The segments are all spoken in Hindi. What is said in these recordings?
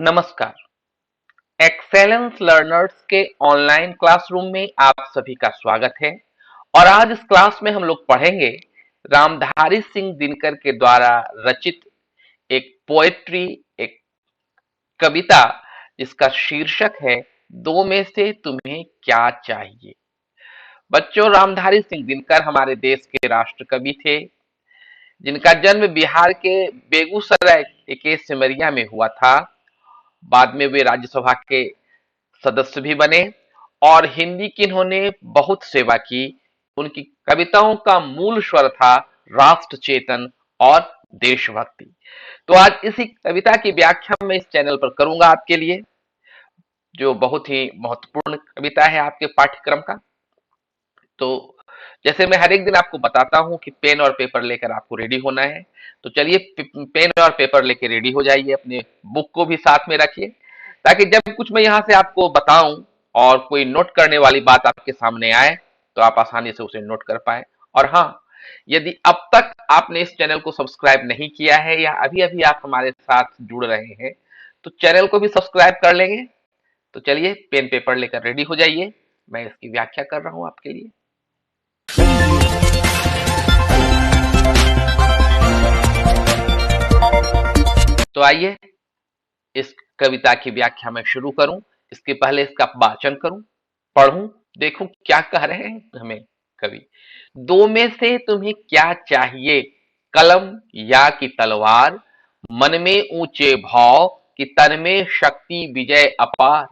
नमस्कार। एक्सेलेंस लर्नर्स के ऑनलाइन क्लासरूम में आप सभी का स्वागत है। और आज इस क्लास में हम लोग पढ़ेंगे रामधारी सिंह दिनकर के द्वारा रचित एक पोएट्री, एक कविता जिसका शीर्षक है दो में से तुम्हें क्या चाहिए। बच्चों, रामधारी सिंह दिनकर हमारे देश के राष्ट्र कवि थे, जिनका जन्म बिहार के बेगूसराय के सिमरिया में हुआ था। बाद में वे राज्यसभा के सदस्य भी बने और हिंदी की इन्होंने बहुत सेवा की। उनकी कविताओं का मूल स्वर था राष्ट्र चेतन और देशभक्ति। तो आज इसी कविता की व्याख्या मैं इस चैनल पर करूंगा आपके लिए, जो बहुत ही महत्वपूर्ण कविता है आपके पाठ्यक्रम का। तो जैसे मैं हर एक दिन आपको बताता हूं कि पेन और पेपर लेकर आपको रेडी होना है, तो चलिए पेन और पेपर लेकर रेडी हो जाइए, अपने बुक को भी साथ में रखिए, ताकि जब कुछ मैं यहां से आपको बताऊं और कोई नोट करने वाली बात आपके सामने आए तो आप आसानी से उसे नोट कर पाए। और हाँ, यदि अब तक आपने इस चैनल को सब्सक्राइब नहीं किया है या अभी अभी आप हमारे साथ जुड़ रहे हैं, तो चैनल को भी सब्सक्राइब कर लेंगे। तो चलिए पेन पेपर लेकर रेडी हो जाइए, मैं इसकी व्याख्या कर रहा हूं आपके लिए। तो आइए इस कविता की व्याख्या में शुरू करूं। इसके पहले इसका वाचन करूं, पढ़ूं, देखूं क्या कह रहे हैं हमें कवि। दो में से तुम्हें क्या चाहिए, कलम या कि तलवार, मन में ऊंचे भाव कि तन में शक्ति विजय अपार,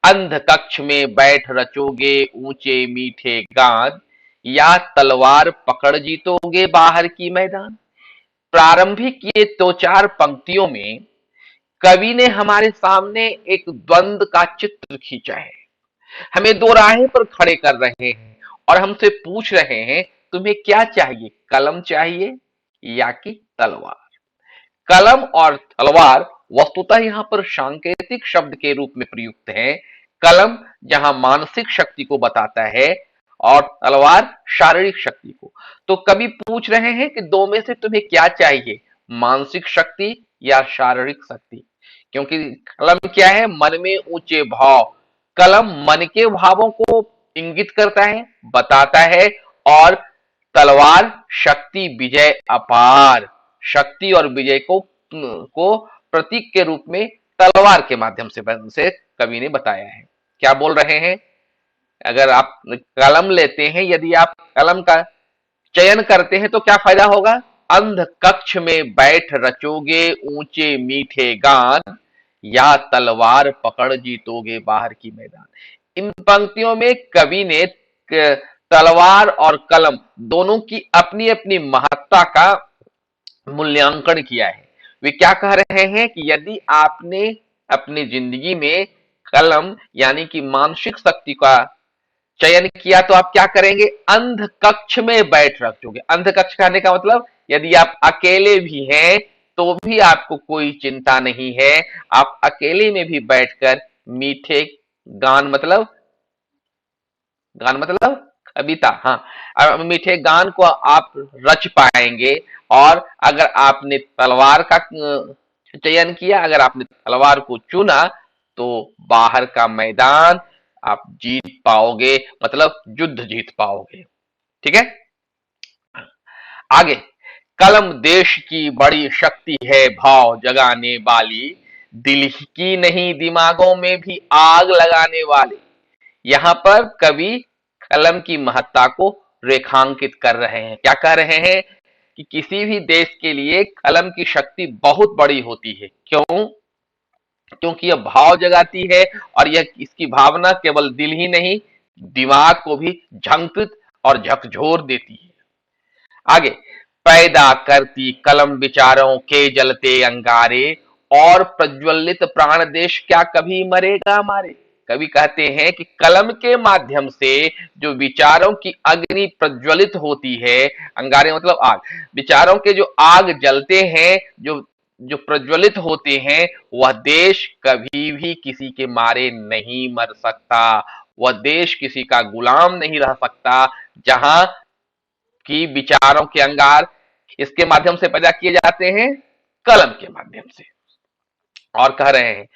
अंध कक्ष में बैठ रचोगे ऊंचे मीठे गान, या तलवार पकड़ जीतोगे बाहर की मैदान। प्रारंभिक ये दो चार पंक्तियों में कवि ने हमारे सामने एक द्वंद्व का चित्र खींचा है, हमें दो राहें पर खड़े कर रहे हैं और हमसे पूछ रहे हैं तुम्हें क्या चाहिए, कलम चाहिए या कि तलवार। कलम और तलवार वस्तुतः यहाँ पर सांकेतिक शब्द के रूप में प्रयुक्त है। कलम जहां मानसिक शक्ति को बताता है और तलवार शारीरिक शक्ति को। तो कवि पूछ रहे हैं कि दो में से तुम्हें क्या चाहिए, मानसिक शक्ति या शारीरिक शक्ति। क्योंकि कलम क्या है, मन में ऊंचे भाव। कलम मन के भावों को इंगित करता है, बताता है, और तलवार शक्ति विजय अपार, शक्ति और विजय को प्रतीक के रूप में तलवार के माध्यम से कवि ने बताया है। क्या बोल रहे हैं, अगर आप कलम लेते हैं, यदि आप कलम का चयन करते हैं तो क्या फायदा होगा, अंध कक्ष में बैठ रचोगे ऊंचे मीठे गान, या तलवार पकड़ जीतोगे बाहर की मैदान। इन पंक्तियों में कवि ने तलवार और कलम दोनों की अपनी अपनी महत्ता का मूल्यांकन किया है। वे क्या कह रहे हैं कि यदि आपने अपनी जिंदगी में कलम यानी कि मानसिक शक्ति का चयन किया तो आप क्या करेंगे, अंध कक्ष में बैठ रखोगे। अंध कक्ष कहने का मतलब यदि आप अकेले भी हैं तो भी आपको कोई चिंता नहीं है, आप अकेले में भी बैठकर मीठे गान मतलब कविता, हाँ, मीठे गान को आप रच पाएंगे। और अगर आपने तलवार का चयन किया, अगर आपने तलवार को चुना, तो बाहर का मैदान आप जीत पाओगे, मतलब युद्ध जीत पाओगे। ठीक है, आगे। कलम देश की बड़ी शक्ति है भाव जगाने वाली, दिल की नहीं दिमागों में भी आग लगाने वाली। यहां पर कवि कलम की महत्ता को रेखांकित कर रहे हैं। क्या कह रहे हैं कि किसी भी देश के लिए कलम की शक्ति बहुत बड़ी होती है। क्यों? क्योंकि यह भाव जगाती है और यह इसकी भावना केवल दिल ही नहीं, दिमाग को भी झंकृत और झकझोर देती है। आगे, पैदा करती कलम विचारों के जलते अंगारे, और प्रज्वलित प्राण देश क्या कभी मरेगा मारे। कवि कहते हैं कि कलम के माध्यम से जो विचारों की अग्नि प्रज्वलित होती है, अंगारे मतलब आग, विचारों के जो आग जलते हैं, जो जो प्रज्वलित होते हैं, वह देश कभी भी किसी के मारे नहीं मर सकता, वह देश किसी का गुलाम नहीं रह सकता। जहां की विचारों के अंगार इसके माध्यम से पैदा किए जाते हैं, कलम के माध्यम से। और कह रहे हैं,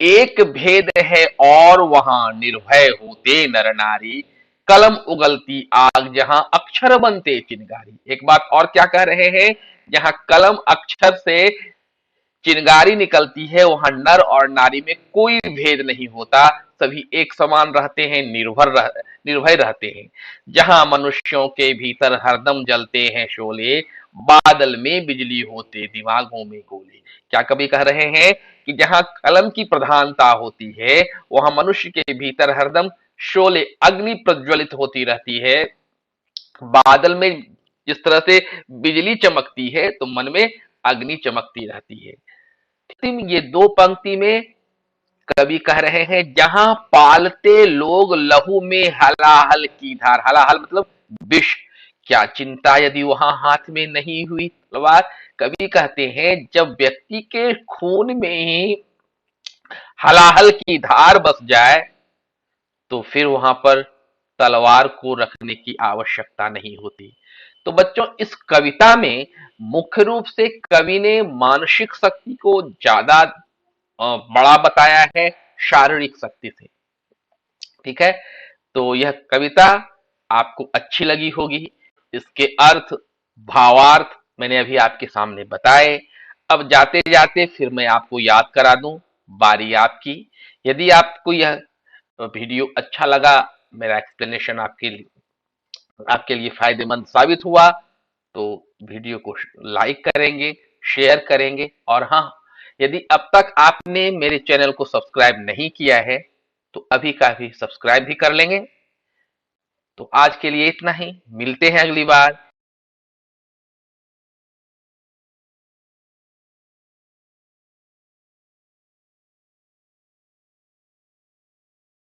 एक भेद है और वहां निर्भय होते नर नारी, कलम उगलती आग जहां अक्षर बनते चिनगारी। एक बात और क्या कह रहे हैं, जहां कलम अक्षर से चिनगारी निकलती है वहां नर और नारी में कोई भेद नहीं होता, सभी एक समान रहते हैं, निर्भय रहते हैं। जहां मनुष्यों के भीतर हरदम जलते हैं शोले, बादल में बिजली होते दिमागों में गोले। क्या कवि कह रहे हैं कि जहां कलम की प्रधानता होती है वहां मनुष्य के भीतर हरदम शोले, अग्नि प्रज्वलित होती रहती है। बादल में जिस तरह से बिजली चमकती है तो मन में अग्नि चमकती रहती है। ये दो पंक्ति में कवि कह रहे हैं, जहां पालते लोग लहू में हलाहल की धार, हलाहल मतलब विष, क्या चिंता यदि वहां हाथ में नहीं हुई तलवार। कवि कहते हैं जब व्यक्ति के खून में ही हलाहल की धार बस जाए तो फिर वहां पर तलवार को रखने की आवश्यकता नहीं होती। तो बच्चों, इस कविता में मुख्य रूप से कवि ने मानसिक शक्ति को ज्यादा बड़ा बताया है शारीरिक शक्ति से। ठीक है, तो यह कविता आपको अच्छी लगी होगी। इसके अर्थ, भावार्थ मैंने अभी आपके सामने बताए। अब जाते जाते फिर मैं आपको याद करा दूं, बारी आपकी। यदि आपको यह वीडियो अच्छा लगा, मेरा एक्सप्लेनेशन आपके लिए फायदेमंद साबित हुआ, तो वीडियो को लाइक करेंगे, शेयर करेंगे, और हाँ, यदि अब तक आपने मेरे चैनल को सब्सक्राइब नहीं किया है तो अभी का भी सब्सक्राइब भी कर लेंगे। तो आज के लिए इतना ही, मिलते हैं अगली बार।